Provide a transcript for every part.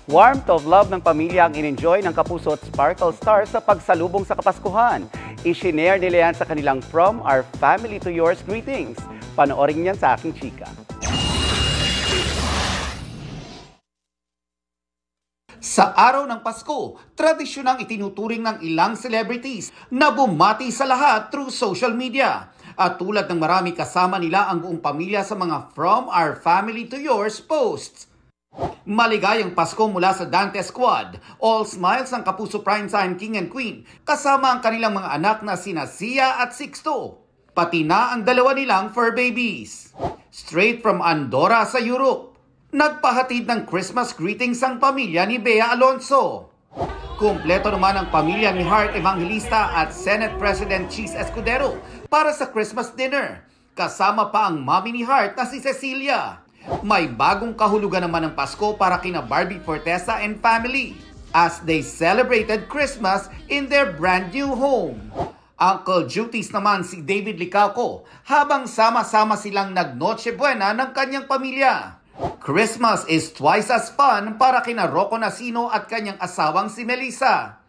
Warmth of love ng pamilya ang in-enjoy ng Kapuso at Sparkle Stars sa pagsalubong sa Kapaskuhan. I-shinare nila yan sa kanilang From Our Family to Yours greetings. Panoorin niyan sa aking chika. Sa araw ng Pasko, tradisyonang itinuturing ng ilang celebrities na bumati sa lahat through social media. At tulad ng marami, kasama nila ang buong pamilya sa mga From Our Family to Yours posts. Maligayang Pasko mula sa Dante Squad. All smiles ang Kapuso Primetime King and Queen kasama ang kanilang mga anak na sina Sia at Sixto. Pati na ang dalawa nilang fur babies. Straight from Andorra sa Europe. Nagpahatid ng Christmas greetings ang pamilya ni Bea Alonso. Kumpleto naman ang pamilya ni Heart Evangelista at Senate President Cheese Escudero para sa Christmas dinner. Kasama pa ang mami ni Heart na si Cecilia. May bagong kahulugan naman ng Pasko para kina Barbie Fortesa and family as they celebrated Christmas in their brand new home. Uncle Duties naman si David Licauco habang sama-sama silang nag-Noche Buena ng kanyang pamilya. Christmas is twice as fun para kina Rocco Nacino at kanyang asawang si Melissa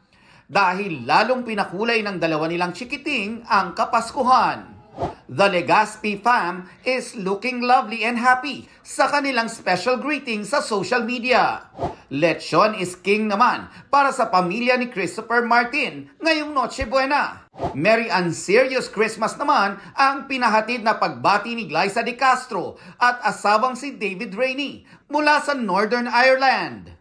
dahil lalong pinakulay ng dalawa nilang chikiting ang Kapaskuhan. The Legaspi fam is looking lovely and happy sa kanilang special greeting sa social media. Lechon is king naman para sa pamilya ni Christopher Martin ngayong Noche Buena. Merry and serious Christmas naman ang pinahatid na pagbati ni Glyza De Castro at asawang si David Rainey mula sa Northern Ireland.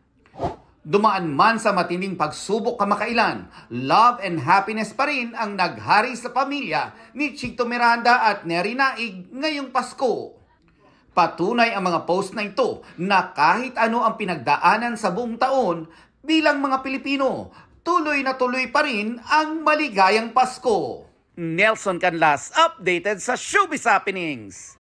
Dumaan man sa matinding pagsubok kamakailan, love and happiness pa rin ang naghari sa pamilya ni Chito Miranda at Neri Naig ngayong Pasko. Patunay ang mga post na ito na kahit ano ang pinagdaanan sa buong taon, bilang mga Pilipino, tuloy na tuloy pa rin ang maligayang Pasko. Nelson Canlas, updated sa Showbiz Happenings.